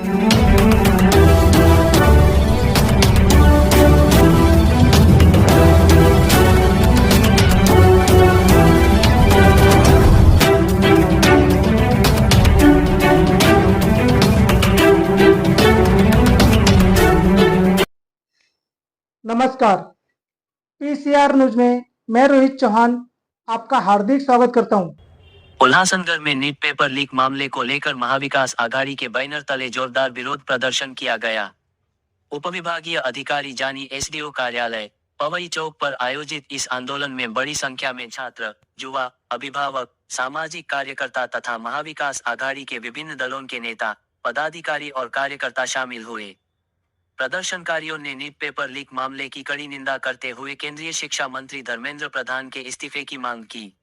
नमस्कार, PCR news में मैं रोहित चौहान आपका हार्दिक स्वागत करता हूं। उल्लासनगर में नीट पेपर लीक मामले को लेकर महाविकास आघाड़ी के बैनर तले जोरदार विरोध प्रदर्शन किया गया। उपविभागीय अधिकारी जानी एसडीओ कार्यालय पवई चौक पर आयोजित इस आंदोलन में बड़ी संख्या में छात्र, युवा, अभिभावक, सामाजिक कार्यकर्ता तथा महाविकास आघाड़ी के विभिन्न दलों के नेता, पदाधिकारी और कार्यकर्ता शामिल हुए। प्रदर्शनकारियों ने नीट पेपर लीक मामले की कड़ी निंदा करते हुए केंद्रीय शिक्षा मंत्री धर्मेंद्र प्रधान के इस्तीफे की मांग की।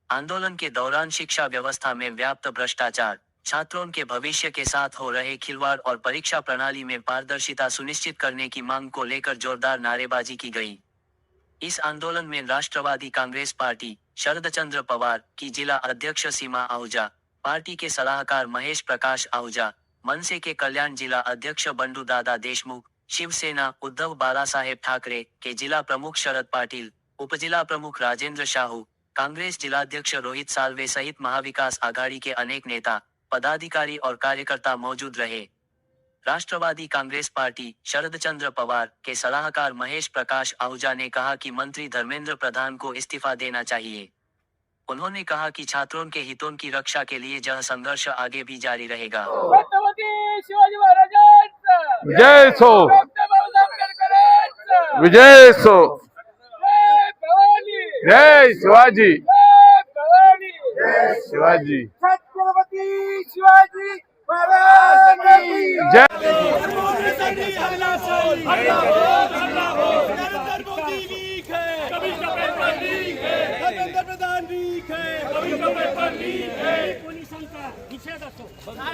आंदोलन के दौरान शिक्षा व्यवस्था में व्याप्त भ्रष्टाचार, छात्रों के भविष्य के साथ हो रहे खिलवाड़ और परीक्षा प्रणाली में पारदर्शिता सुनिश्चित करने की मांग को लेकर जोरदार नारेबाजी की गई। इस आंदोलन में राष्ट्रवादी कांग्रेस पार्टी, शरदचंद्र पवार की जिला अध्यक्ष सीमा आहूजा, पार्टी के सलाहकार महेश प्रकाश आहूजा, मनसे के कल्याण जिला अध्यक्ष बंडू दादा देशमुख, शिवसेना उद्धव बालासाहेब ठाकरे के जिला प्रमुख शरद पाटिल, उपजिला प्रमुख राजेंद्र शाहू, कांग्रेस जिलाध्यक्ष रोहित साल्वे सहित महाविकास आघाड़ी के अनेक नेता, पदाधिकारी और कार्यकर्ता मौजूद रहे। राष्ट्रवादी कांग्रेस पार्टी, शरदचंद्र पवार के सलाहकार महेश प्रकाश आहूजा ने कहा कि मंत्री धर्मेंद्र प्रधान को इस्तीफा देना चाहिए। उन्होंने कहा कि छात्रों के हितों की रक्षा के लिए यह संघर्ष आगे भी जारी रहेगा। जय सो विजय सो जय शिवाजी जय शिवाजी छत्रपती शिवाजी महाराज की जय।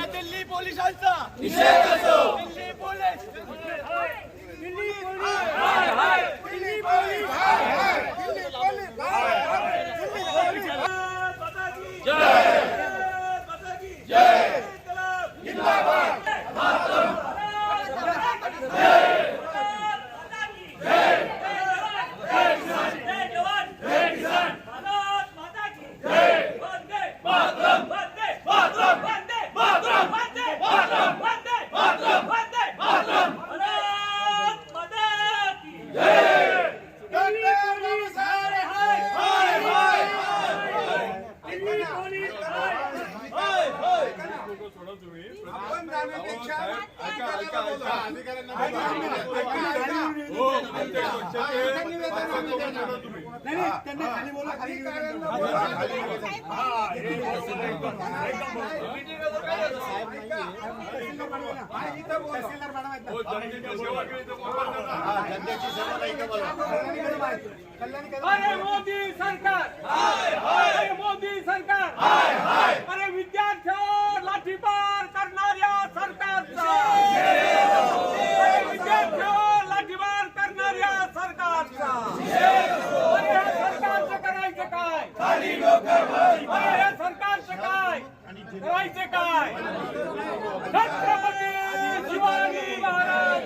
दिल्ली पोलिसांचा निषेध असो, Delhi police Delhi police Delhi police जय जय जिंदाबाद मातरम जय जय जय जवान जय किसान भारत माता की जय वंदे मातरम वंदे मातरम वंदे मातरम वंदे मातरम वंदे मातरम वंदे मातरम भारत माता की जय दिल्ली पुलिस हाय हाय हाय हाय दिल्ली पुलिस हाय हाय हाय आपण जाण्यापेक्षा त्यांना खाली बोला खाली अरे मोदी सरकार हाय हाय मोदी सरकार हाय हाय अरे विद्यार्थ्यांवर लाठीमार करणाऱ्या सरकारचा अरे विद्यार्थ्यांवर लाठीमार करणाऱ्या सरकारचा अरे या सरकारचं करायचं काय खाली अरे या सरकारचं काय करायचं काय छत्रपती शिवाजी महाराज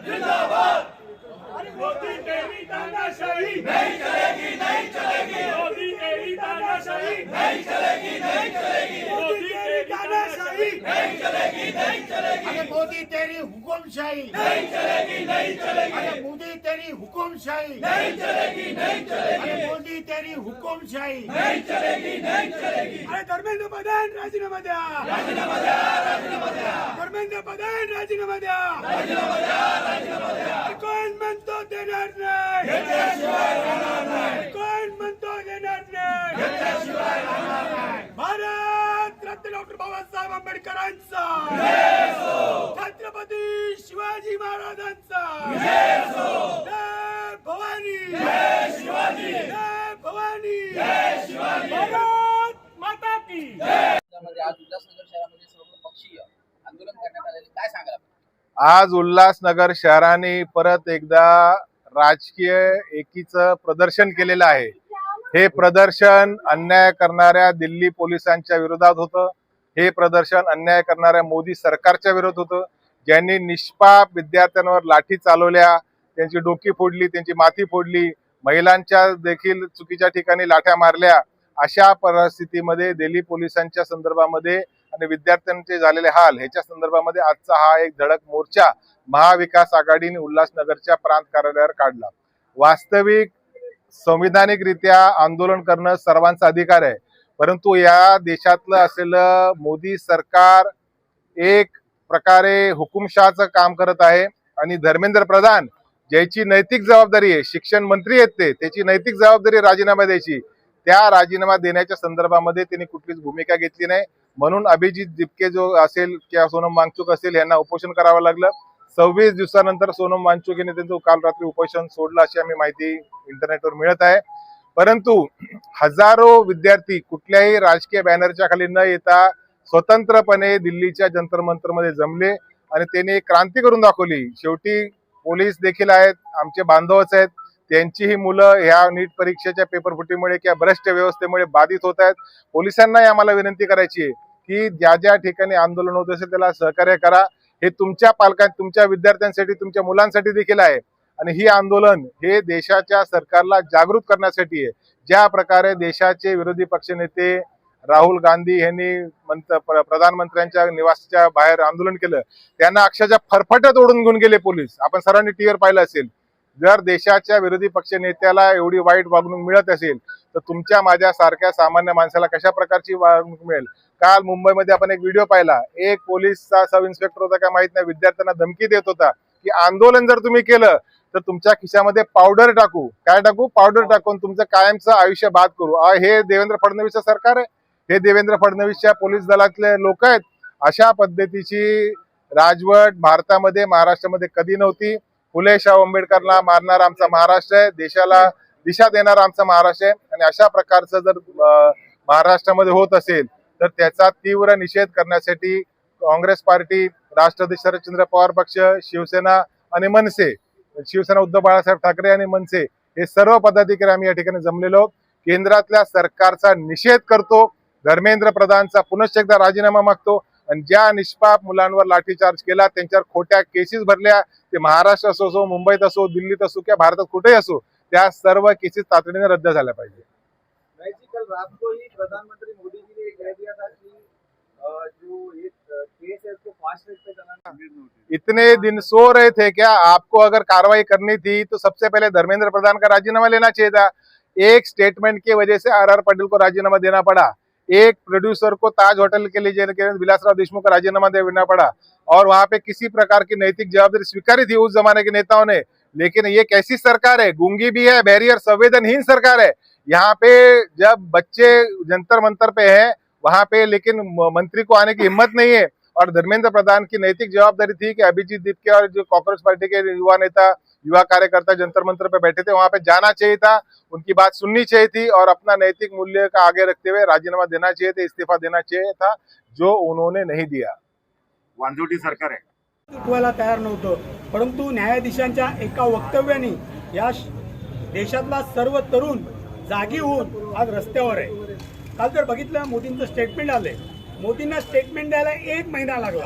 जिंदाबाद अरे मोदी तेरी तानाशाही नहीं चलेगी नहीं चलेगी मोदी तेरी तानाशाही नहीं चलेगी नहीं चलेगी मोदी तेरी तानाशाही नहीं चलेगी नहीं चलेगी अरे मोदी तेरी हुकुमशाही नहीं चलेगी नहीं चलेगी अरे मोदी तेरी हुकुमशाही नहीं चलेगी नहीं चलेगी अरे मोदी तेरी हुकुमशाही नहीं चलेगी नहीं चलेगी अरे धर्मेंद्र प्रधान राजीनामा द्या राजीनामा द्या राजीनामा द्या धर्मेंद्र प्रधान राजीनामा द्या राजीनामा द्या राजीनामा द्या कोण म्हणतो देणार नाही घेतल्याशिवाय राहणार नाही कोण म्हणतो देणार नाही घेतल्याशिवाय राहणार नाही भारत रत्न डॉक्टर बाबासाहेब आंबेडकरांचा जय हो छत्रपती शिवाजी महाराजांचा जय हो जय भवानी जय शिवाजी जय भवानी जय शिवाजी भारत माता की जय। आज उल्हासनगर शहरामध्ये सर्वपक्षीय आंदोलन करण्यात आले, काय सांगाल? आज उल्हासनगर शहराने परत एकदा राजकीय एकीचं प्रदर्शन केलेलं आहे। हे प्रदर्शन अन्याय करणाऱ्या दिल्ली पोलिसांच्या विरोधात होतं। हे प्रदर्शन अन्याय करणाऱ्या मोदी सरकारच्या विरोधात होतं, ज्यांनी निष्पाप विद्यार्थ्यांवर लाठी चालवल्या, त्यांची डोकी फोडली, त्यांची माथी फोडली, महिलांच्या देखील चुकीच्या ठिकाणी लाठ्या मारल्या. अशा परिस्थितीमध्ये दिल्ली पोलिसांच्या संदर्भामध्ये आणि विद्यार्थ्यांचे झालेले हाल ह्याच्या संदर्भामध्ये आजचा हा एक धडक मोर्चा महाविकास आघाडीने उल्हासनगरच्या प्रांत कार्यालयावर काढला. वास्तविक संविधानिकरित्या आंदोलन करणं सर्वांचा अधिकार आहे, परंतु या देशातलं असलेलं मोदी सरकार एक प्रकारे हुकुमशहाचं काम करत आहे आणि धर्मेंद्र प्रधान ज्याची नैतिक जबाबदारी आहे, शिक्षण मंत्री आहेत ते, त्याची नैतिक जबाबदारी राजीनामा द्यायची, त्या राजीनामा देण्याच्या संदर्भामध्ये त्यांनी कुठलीच भूमिका घेतली नाही. म्हणून अभिजित दिपके जो असेल किंवा सोनम वांगचुक असेल यांना उपोषण करावं लागलं. 26 दिवसानंतर सोनम वांगचुक यांनी त्यांचं काल रात्री उपोषण सोडलं अशी आम्ही माहिती इंटरनेटवर मिळत आहे. परंतु हजारो विद्यार्थी कुठल्याही राजकीय बॅनरच्या खाली न येता स्वतंत्रपणे दिल्लीच्या जंतर मंतरमध्ये जमले आणि त्यांनी क्रांती करून दाखवली. शेवटी पोलीस देखील आहेत, आमचे बांधवच आहेत, त्यांचीही मुलं ह्या नीट परीक्षेच्या पेपरफुटीमुळे किंवा भ्रष्ट व्यवस्थेमुळे बाधित होत आहेत. पोलिसांनाही आम्हाला विनंती करायची आहे की ज्या ज्या ठिकाणी आंदोलन होत असेल त्याला सहकार्य करा. हे तुमच्या तुमच्या विद्यार्थ्यांसाठी, तुमच्या मुलांसाठी देखील आहे आणि ही आंदोलन हे देशाच्या सरकारला जागृत करण्यासाठी आहे. ज्या प्रकारे देशाचे विरोधी पक्षनेते राहुल गांधी यांनी प्रधानमंत्र्यांच्या निवासाच्या बाहेर आंदोलन केलं, त्यांना अक्षरशः फरफटत ओढून घेऊन गेले पोलीस. आपण सर्वांनी टीव्हीवर पाहिलं असेल. जर देशाच्या विरोधी पक्ष नेत्याला एवढी वाईट वागणूक मिळत असेल तर तुमच्या माझ्या सारख्या सामान्य माणसाला कशा प्रकारची वागणूक मिळेल. काल मुंबईमध्ये आपण एक व्हिडिओ पाहिला, एक पोलीसचा सब इन्स्पेक्टर होता का माहित नाही, विद्यार्थ्यांना धमकी देत होता की आंदोलन जर तुम्ही केलं तर तुमच्या खिशामध्ये पावडर टाकू. काय टाकू? पावडर टाकून तुमचं कायमचं आयुष्य बाद करू. हे देवेंद्र फडणवीसचं सरकार आहे, हे देवेंद्र फडणवीसच्या पोलीस दलातले लोक आहेत. अशा पद्धतीची राजवट भारतामध्ये, महाराष्ट्रामध्ये कधी नव्हती. फुले शाहू आंबेडकरला मारणारा आमचा महाराष्ट्र आहे, देशाला दिशा देणारा आमचा महाराष्ट्र आहे आणि अशा प्रकारचं जर महाराष्ट्रामध्ये होत असेल तर त्याचा तीव्र निषेध करण्यासाठी काँग्रेस पार्टी, राष्ट्रवादी शरदचंद्र पवार पक्ष, शिवसेना आणि मनसे, शिवसेना उद्धव बाळासाहेब ठाकरे आणि मनसे हे सर्व पदाधिकारी आम्ही या ठिकाणी जमलेलो केंद्रातल्या सरकारचा निषेध करतो. धर्मेंद्र प्रधानचा पुनश्च एकदा राजीनामा मागतो आणि ज्या निष्पाप मुलांवर लाठीचार्ज केला, त्यांच्यावर खोट्या केसेस भरल्या, ते महाराष्ट्र असो, मुंबईत असो, दिल्लीत असो किंवा भारतात कुठेही असो, त्या सर्व केसेस तातडीने रद्द झाल्या पाहिजे. कल रात को ही प्रधानमंत्री मोदी जी ने कह दिया था कि जो एक केस है उसको 5 मिनट पे चलाना. इतने दिन सो रहे थे क्या? आपको अगर कार्रवाई करनी थी तो सबसे पहले धर्मेंद्र प्रधान का राजीनामा लेना चाहिए था. एक स्टेटमेंट की वजह से आर पटेल को राजीनामा देना पड़ा, एक प्रोड्यूसर को ताज होटल के लिए विलासराव देशमुख को राजीनामा देना पड़ा और वहां पे किसी प्रकार की नैतिक जवाबदारी स्वीकारी थी उस जमाने के नेताओं ने. लेकिन ये कैसी सरकार है? गूंगी भी है, बहरी और संवेदनहीन सरकार है. यहाँ पे जब बच्चे जंतर मंतर पे हैं वहां पे, लेकिन मंत्री को आने की हिम्मत नहीं है. और धर्मेंद्र प्रधान की नैतिक जवाबदारी थी कि अभिजीत दीपके और जो कांग्रेस पार्टी के युवा नेता, युवा कार्यकर्ता जंतर मंतर पे बैठे थे, वहां पे जाना चाहिए था, उनकी बात सुननी चाहिए थी और अपना नैतिक मूल्य का आगे रखते हुए राजीनामा देना चाहिए था, इस्तीफा देना चाहिए था, जो उन्होंने नहीं दिया. वांजुटी सरकार आहे. उठवायला तयार नव्हतं, परंतु न्यायाधीशांच्या एका वक्तव्याने या देशातला सर्व तरुण जागी होऊन आज रस्त्यावर आहे. काल जर बघितलं मोदींचं स्टेटमेंट आलंय, मोदींना स्टेटमेंट द्यायला 1 महिना लागला,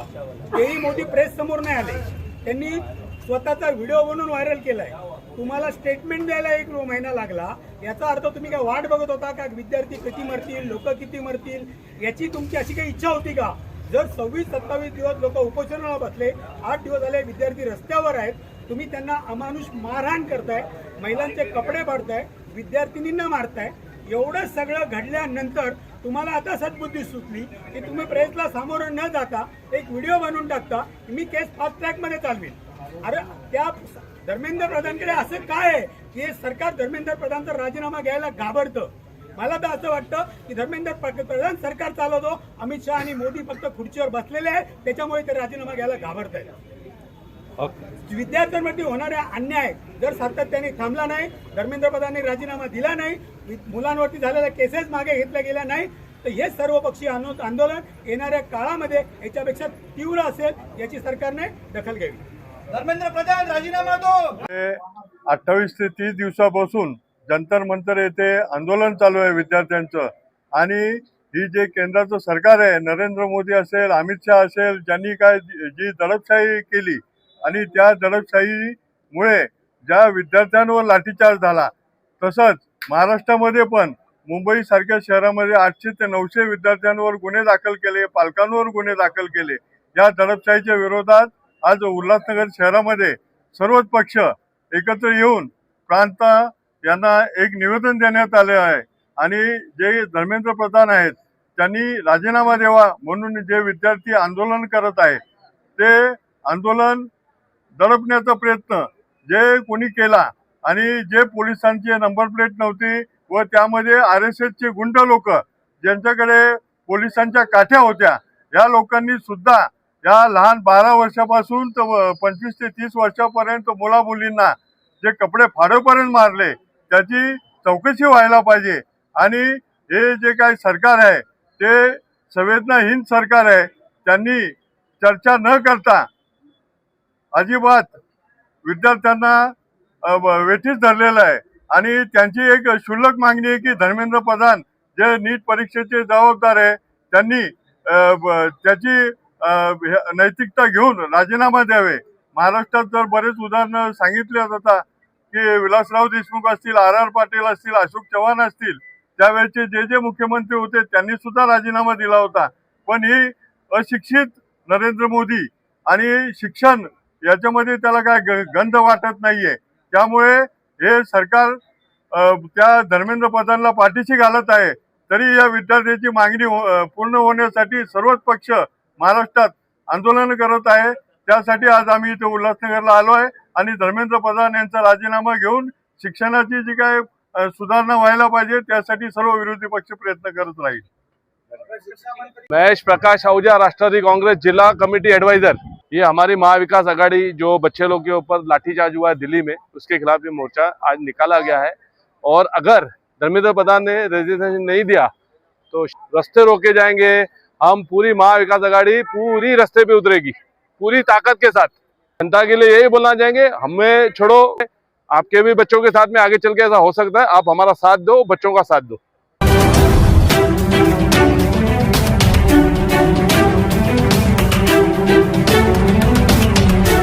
तेही मोदी प्रेस समोर नाही आले. त्यांनी स्वतःचा व्हिडिओ बनवून व्हायरल केलाय. तुम्हाला स्टेटमेंट द्यायला 1 महिना लागला, याचा अर्थ तुम्ही काय वाट बघत होता का विद्यार्थी किती मरतील, लोक किती मरतील, याची तुमची अशी काही इच्छा होती का? जर 26-27 दिवस लोक उपोषणाला बसले, 8 दिवस झाले विद्यार्थी रस्त्यावर आहेत, तुम्ही त्यांना अमानुष मारहाण करताय, महिलांचे कपडे पाडताय, विद्यार्थिनींना मारताय. एवढं सगळं घडल्यानंतर तुम्हाला आता सद्बुद्धी सुचली की तुम्ही प्रेसला सामोरं न जाता एक व्हिडिओ बनवून टाकता, मी केस फास्ट ट्रॅकमध्ये चालवीन. अरे त्या धर्मेंद्र प्रधानकडे असं काय आहे की हे सरकार धर्मेंद्र प्रधानचा राजीनामा घ्यायला घाबरतं? मला तर असं वाटतं की धर्मेंद्र प्रधान सरकार चालवतो, अमित शहा आणि मोदी फक्त खुर्चीवर बसलेले आहेत, त्याच्यामुळे ते राजीनामा घ्यायला घाबरत आहेत. विद्यार्थ्यांवरती होणाऱ्या अन्याय जर सातत्याने थांबला नाही, धर्मेंद्र प्रधानने राजीनामा दिला नाही, मुलांवरती झालेल्या केसेस मागे घेतल्या गेल्या नाही, तर हे सर्वपक्षीय आंदोलन येणाऱ्या काळामध्ये याच्यापेक्षा तीव्र असेल, याची सरकारने दखल घ्यावी. धर्मेंद्र प्रधान राजीनामा दो. 28 ते 30 दिवसापासून जंतर मंतर येथे आंदोलन चालू आहे विद्यार्थ्यांचं आणि ही जे केंद्राचं सरकार आहे, नरेंद्र मोदी असेल, अमित शहा असेल, ज्यांनी काय जी दडपशाही केली आणि त्या दडपशाहीमुळे ज्या विद्यार्थ्यांवर लाठीचार्ज झाला, तसंच महाराष्ट्रामध्ये पण मुंबई सारख्या शहरामध्ये 800 ते 900 विद्यार्थ्यांवर गुन्हे दाखल केले, पालकांवर गुन्हे दाखल केले. या दडपशाहीच्या विरोधात आज उल्हासनगर शहरामध्ये सर्वच पक्ष एकत्र येऊन प्रांत यांना एक निवेदन देण्यात आले आहे आणि जे धर्मेंद्र प्रधान आहेत त्यांनी राजीनामा द्यावा म्हणून जे विद्यार्थी आंदोलन करत आहे ते आंदोलन दडपण्याचा प्रयत्न जे कोणी केला आणि जे पोलिसांची नंबर प्लेट नव्हती व त्यामध्ये RSS चे गुंड लोक ज्यांच्याकडे पोलिसांच्या काठ्या होत्या, या लोकांनी सुद्धा या लहान 12 वर्षापासून तर 25 ते 30 वर्षापर्यंत मुला मुलींना जे कपडे फाडेपर्यंत मारले, त्याची चौकशी व्हायला पाहिजे. आणि हे जे काही सरकार आहे ते संवेदनाहीन सरकार आहे. त्यांनी चर्चा न करता अजिबात विद्यार्थ्यांना वेठीस धरलेलं आहे आणि त्यांची एक क्षुल्लक मागणी आहे की धर्मेंद्र प्रधान जे नीट परीक्षेचे जबाबदार आहे त्यांनी त्याची नैतिकता घेऊन राजीनामा द्यावे. महाराष्ट्रात जर बरेच उदाहरणं सांगितले जातात की विलासराव देशमुख असतील, RR पाटील असतील, अशोक चव्हाण असतील, त्यावेळेचे जे मुख्यमंत्री होते त्यांनी सुद्धा राजीनामा दिला होता. पण ही अशिक्षित नरेंद्र मोदी आणि शिक्षण याच्यामध्ये त्याला काय गंध वाटत नाहीये. त्यामुळे हे सरकार त्या धर्मेंद्र प्रधानला पाठीशी घालत आहे. तरी या विद्यार्थ्यांची मागणी पूर्ण होण्यासाठी सर्वच पक्ष महाराष्ट्रात आंदोलन करत आहे. त्यासाठी आज आम्ही इथे उल्हासनगरला आलो आहे आणि धर्मेंद्र प्रधान यांचा राजीनामा घेऊन शिक्षणाची जी काय सुधारणा व्हायला पाहिजे त्यासाठी सर्व विरोधी पक्ष प्रयत्न करत राहील. महेश प्रकाश आहूजा, राष्ट्रवादी कांग्रेस जिला कमेटी एडवाइजर। ये हमारी महाविकास आघाड़ी जो बच्चे लोग के ऊपर लाठीचार्ज हुआ है दिल्ली में, उसके खिलाफ ये मोर्चा आज निकाला गया है। और अगर धर्मेंद्र प्रधान ने रेजिग्नेशन नहीं दिया तो रास्ते रोके जाएंगे। हम पूरी महाविकास आघाड़ी पूरी रास्ते पे उतरेगी पूरी ताकत के साथ। जनता के लिए यही बोलना चाहेंगे, हमें छोड़ो, आपके भी बच्चों के साथ में आगे चल के ऐसा हो सकता है, आप हमारा साथ दो, बच्चों का साथ दो।